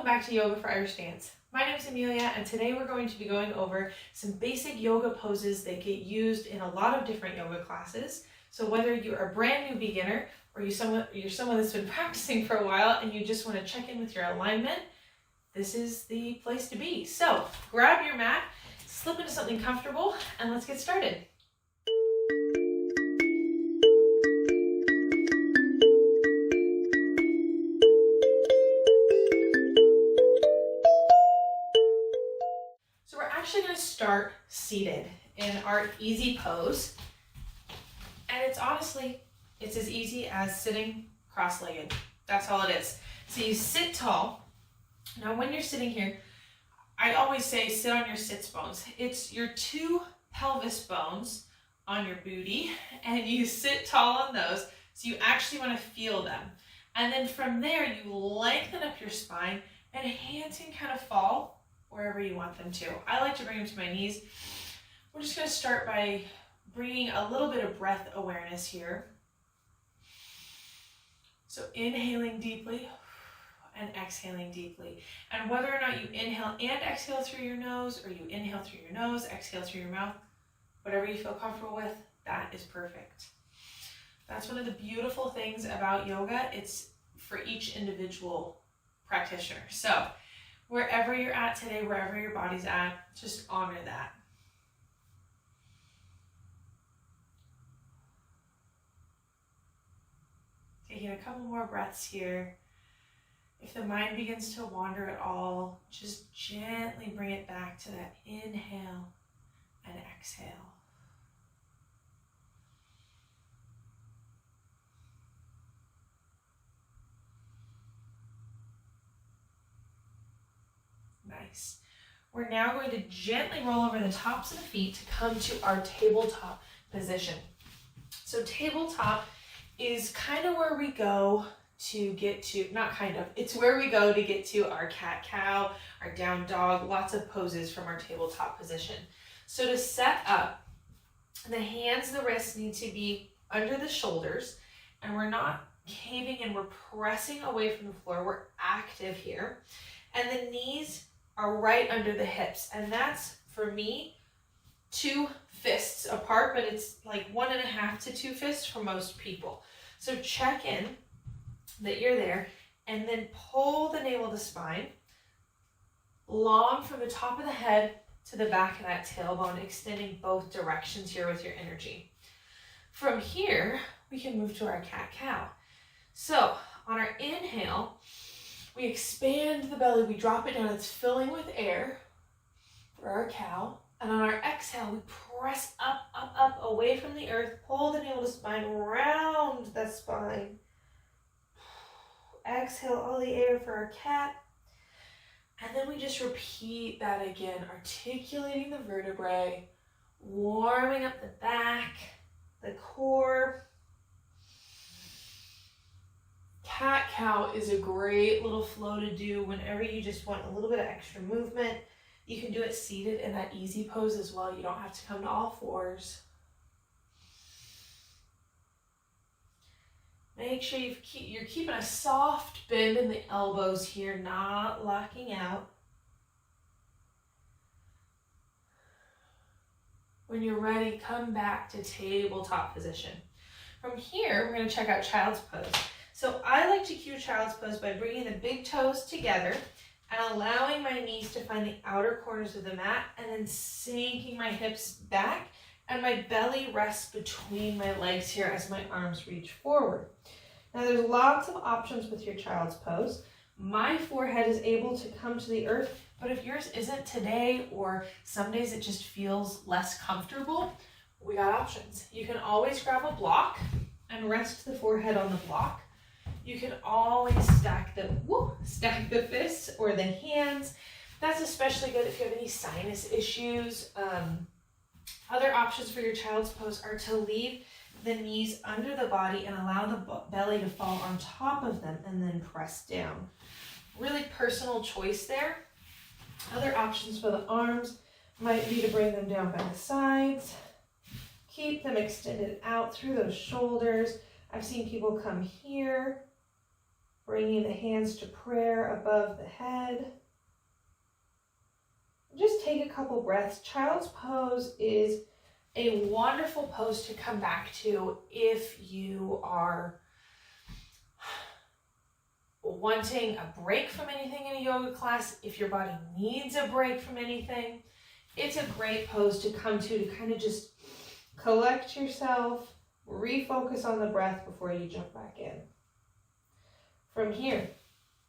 Welcome back to Yoga for Irish Dance. My name is Amelia, and today we're going to be going over some basic yoga poses that get used in a lot of different yoga classes. So whether you're a brand new beginner or you're someone that's been practicing for a while and you just want to check in with your alignment, this is the place to be. So grab your mat, slip into something comfortable, and let's get started. So we're actually going to start seated in our easy pose. And it's as easy as sitting cross-legged. That's all it is. So you sit tall. Now when you're sitting here, I always say sit on your sits bones. It's your two pelvis bones on your booty, and you sit tall on those. So you actually want to feel them. And then from there, you lengthen up your spine, and hands can kind of fall wherever you want them to. I like to bring them to my knees. We're just going to start by bringing a little bit of breath awareness here. So inhaling deeply and exhaling deeply. And whether or not you inhale and exhale through your nose, or you inhale through your nose, exhale through your mouth, whatever you feel comfortable with, that is perfect. That's one of the beautiful things about yoga. It's for each individual practitioner. So wherever you're at today, wherever your body's at, just honor that. Taking a couple more breaths here. If the mind begins to wander at all, just gently bring it back to that inhale and exhale. Nice. We're now going to gently roll over the tops of the feet to come to our tabletop position. So tabletop is kind of where we go to get to, it's where we go to get to our cat-cow, our down dog, lots of poses from our tabletop position. So to set up, the hands, the wrists need to be under the shoulders, and we're not caving in, we're pressing away from the floor, we're active here. And the knees are right under the hips, and that's, for me, 2 fists apart, but it's like 1.5 to 2 fists for most people. So check in that you're there, and then pull the navel to spine, long from the top of the head to the back of that tailbone, extending both directions here with your energy. From here, we can move to our cat-cow. So on our inhale, we expand the belly, we drop it down, it's filling with air for our cow. And on our exhale, we press up, up, up, away from the earth, pull the navel to spine, round the spine. Exhale all the air for our cat. And then we just repeat that again, articulating the vertebrae, warming up the back, the core. Cat-cow is a great little flow to do whenever you just want a little bit of extra movement. You can do it seated in that easy pose as well. You don't have to come to all fours. Make sure you're keeping a soft bend in the elbows here, not locking out. When you're ready, come back to tabletop position. From here, we're going to check out child's pose. So I like to cue child's pose by bringing the big toes together and allowing my knees to find the outer corners of the mat, and then sinking my hips back, and my belly rests between my legs here as my arms reach forward. Now there's lots of options with your child's pose. My forehead is able to come to the earth, but if yours isn't today, or some days it just feels less comfortable, we got options. You can always grab a block and rest the forehead on the block. You can always stack the fists or the hands. That's especially good if you have any sinus issues. Other options for your child's pose are to leave the knees under the body and allow the belly to fall on top of them and then press down. Really personal choice there. Other options for the arms might be to bring them down by the sides. Keep them extended out through those shoulders. I've seen people come here Bringing the hands to prayer above the head. Just take a couple breaths. Child's pose is a wonderful pose to come back to if you are wanting a break from anything in a yoga class, if your body needs a break from anything. It's a great pose to come to kind of just collect yourself, refocus on the breath before you jump back in. From here,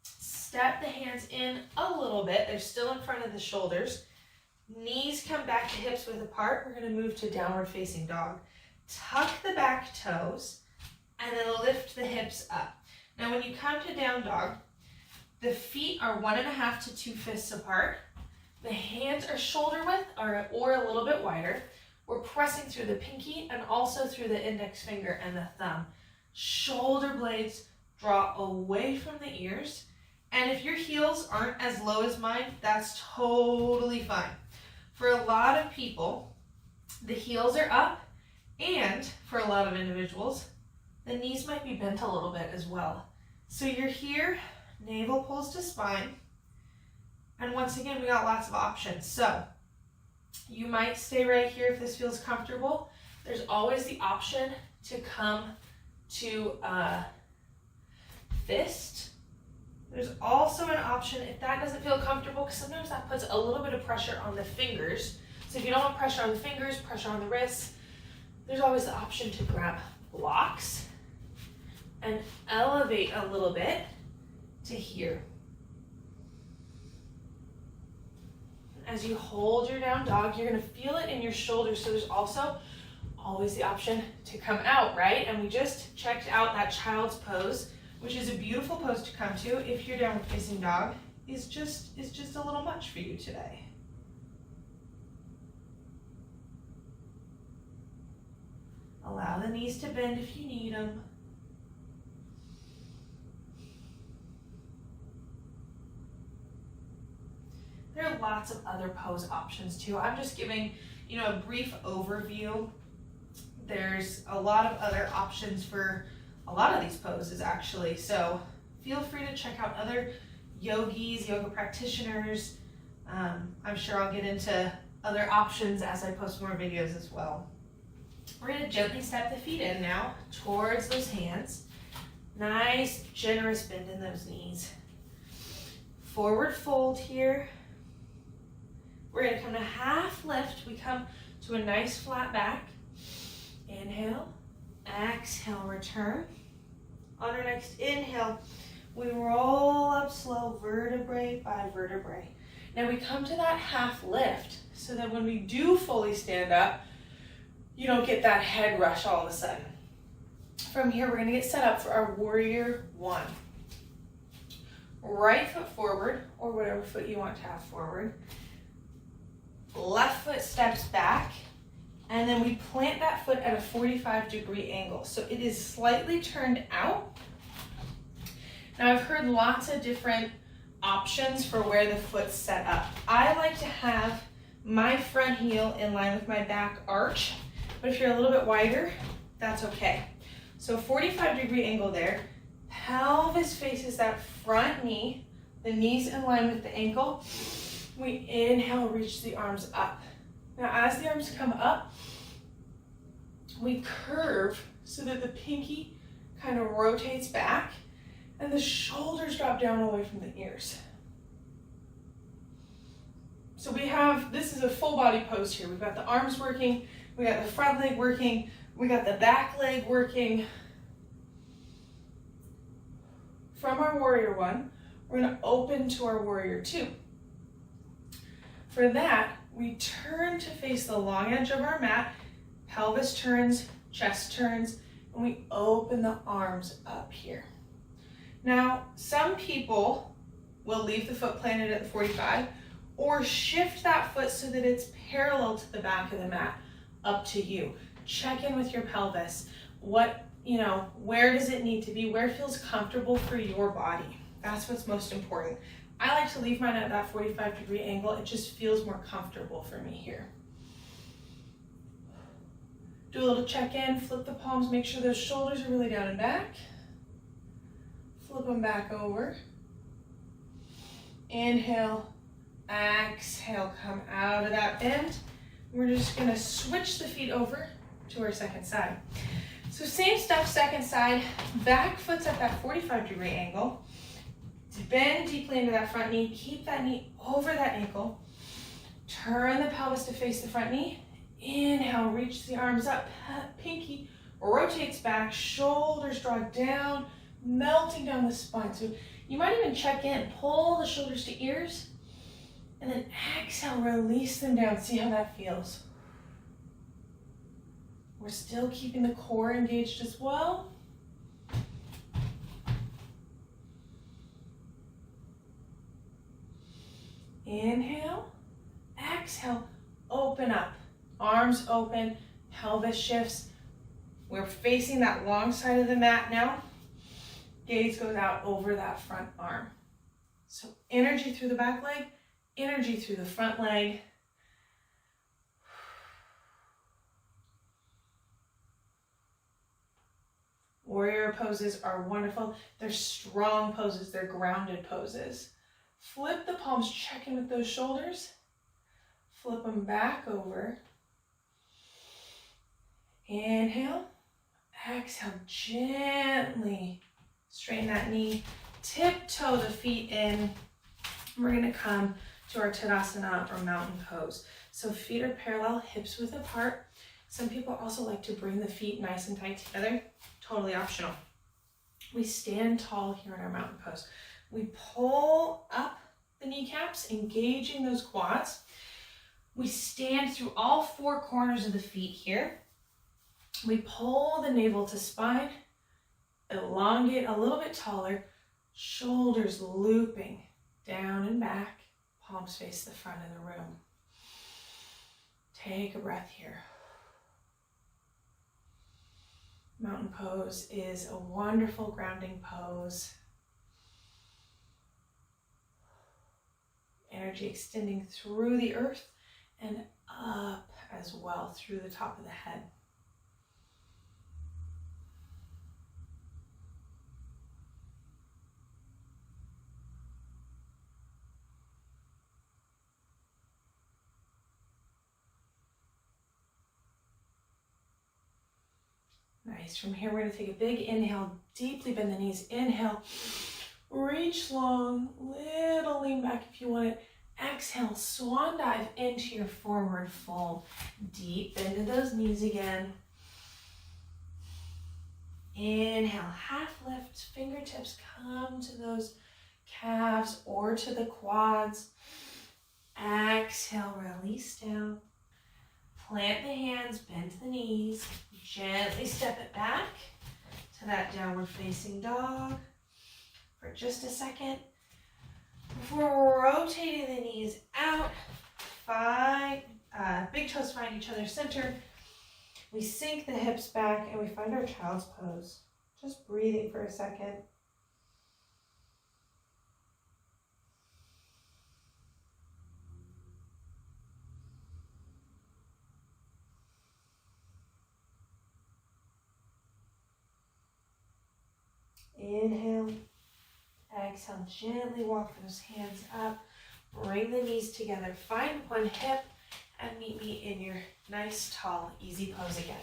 step the hands in a little bit. They're still in front of the shoulders. Knees come back to hips width apart. We're going to move to downward facing dog. Tuck the back toes and then lift the hips up. Now when you come to down dog, the feet are 1.5 to 2 fists apart. The hands are shoulder width or a little bit wider. We're pressing through the pinky and also through the index finger and the thumb. Shoulder blades draw away from the ears. And if your heels aren't as low as mine, that's totally fine. For a lot of people, the heels are up, and for a lot of individuals, the knees might be bent a little bit as well. So you're here, navel pulls to spine, and once again, we got lots of options. So you might stay right here if this feels comfortable. There's always the option to come to a fist. There's also an option if that doesn't feel comfortable, because sometimes that puts a little bit of pressure on the fingers. So if you don't want pressure on the fingers, pressure on the wrists, there's always the option to grab blocks and elevate a little bit to here. As you hold your down dog, you're going to feel it in your shoulders. So there's also always the option to come out, right? And we just checked out that child's pose, which is a beautiful pose to come to if your downward facing dog is just a little much for you today. Allow the knees to bend if you need them. There are lots of other pose options too. I'm just giving, a brief overview. There's a lot of other options for a lot of these poses actually. So feel free to check out other yogis, yoga practitioners. I'm sure I'll get into other options as I post more videos as well. We're going to gently step the feet in now towards those hands. Nice, generous bend in those knees. Forward fold here. We're going to come to half lift. We come to a nice flat back. Inhale, exhale, return. On our next inhale, we roll up slow, vertebrae by vertebrae. Now we come to that half lift so that when we do fully stand up, you don't get that head rush all of a sudden. From here, we're going to get set up for our warrior one. Right foot forward, or whatever foot you want to have forward. Left foot steps back, and then we plant that foot at a 45-degree angle. So it is slightly turned out. Now I've heard lots of different options for where the foot's set up. I like to have my front heel in line with my back arch, but if you're a little bit wider, that's okay. So 45-degree angle there. Pelvis faces that front knee, the knees in line with the ankle. We inhale, reach the arms up. Now as the arms come up, we curve so that the pinky kind of rotates back and the shoulders drop down away from the ears. So we have, this is a full body pose here. We've got the arms working, we got the front leg working, we got the back leg working. From our warrior one, we're going to open to our warrior two. For that, we turn to face the long edge of our mat, pelvis turns, chest turns, and we open the arms up here. Now, some people will leave the foot planted at the 45 or shift that foot so that it's parallel to the back of the mat. Up to you. Check in with your pelvis. Where does it need to be? Where feels comfortable for your body? That's what's most important. I like to leave mine at that 45-degree angle. It just feels more comfortable for me here. Do a little check-in, flip the palms, make sure those shoulders are really down and back. Flip them back over. Inhale, exhale, come out of that bend. We're just gonna switch the feet over to our second side. So same stuff, second side, back foot's at that 45-degree angle. Bend deeply into that front knee, keep that knee over that ankle. Turn the pelvis to face the front knee. Inhale, reach the arms up, pinky rotates back, shoulders draw down, melting down the spine. So you might even check in, pull the shoulders to ears, and then exhale, release them down. See how that feels. We're still keeping the core engaged as well. Inhale, exhale, open up. Arms open, pelvis shifts. We're facing that long side of the mat now. Gaze goes out over that front arm. So energy through the back leg, energy through the front leg. Warrior poses are wonderful. They're strong poses, they're grounded poses. Flip the palms, check in with those shoulders. Flip them back over. Inhale, exhale, gently straighten that knee, tiptoe the feet in. We're gonna come to our Tedasana or mountain pose. So feet are parallel, hips width apart. Some people also like to bring the feet nice and tight together, totally optional. We stand tall here in our mountain pose. We pull up the kneecaps, engaging those quads. We stand through all four corners of the feet here. We pull the navel to spine, elongate a little bit taller, shoulders looping down and back, palms face the front of the room. Take a breath here. Mountain pose is a wonderful grounding pose. Energy extending through the earth and up as well through the top of the head. Nice. From here, we're going to take a big inhale, deeply bend the knees. Inhale, reach long, little lean back if you want it. Exhale, swan dive into your forward fold. Deep into those knees again. Inhale, half lift, fingertips come to those calves or to the quads. Exhale, release down. Plant the hands, bend the knees. Gently step it back to that downward facing dog for just a second. Before rotating the knees out, big toes find each other's center. We sink the hips back and we find our child's pose. Just breathing for a second. Inhale, exhale, gently walk those hands up, bring the knees together, find one hip, and meet me in your nice, tall, easy pose again.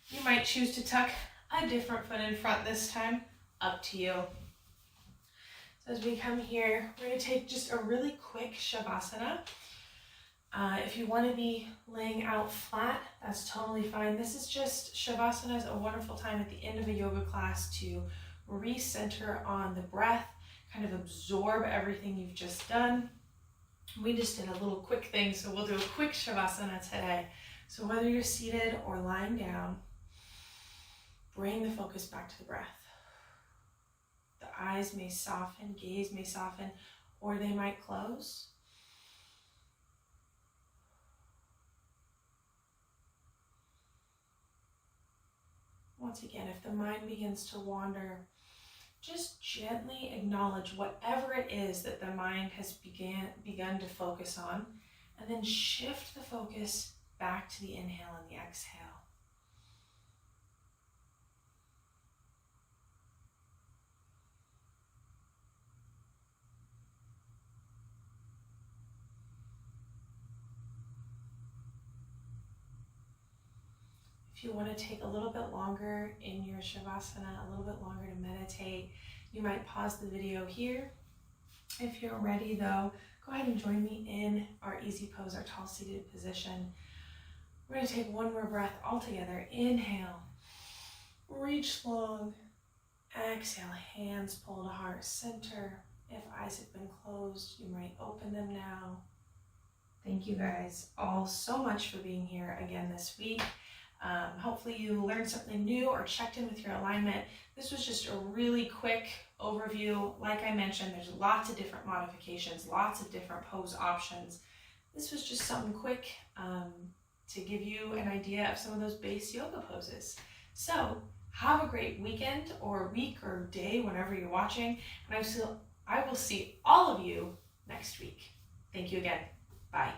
You might choose to tuck a different foot in front this time, up to you. So as we come here, we're going to take just a really quick Shavasana. If you want to be laying out flat, that's totally fine. This is just, Shavasana is a wonderful time at the end of a yoga class to recenter on the breath, kind of absorb everything you've just done. We just did a little quick thing, so we'll do a quick Shavasana today. So whether you're seated or lying down, bring the focus back to the breath. The eyes may soften, gaze may soften, or they might close. Once again, if the mind begins to wander, just gently acknowledge whatever it is that the mind has begun to focus on, and then shift the focus back to the inhale and the exhale. If you want to take a little bit longer in your Shavasana, a little bit longer to meditate, you might pause the video here. If you're ready though, go ahead and join me in our easy pose, our tall seated position. We're going to take one more breath all together. Inhale, reach long. Exhale, hands pull to heart center. If eyes have been closed, you might open them now. Thank you guys all so much for being here again this week. Hopefully you learned something new or checked in with your alignment. This was just a really quick overview. Like I mentioned, there's lots of different modifications, lots of different pose options. This was just something quick to give you an idea of some of those base yoga poses. So have a great weekend or week or day whenever you're watching, and I will see all of you next week. Thank you again. Bye.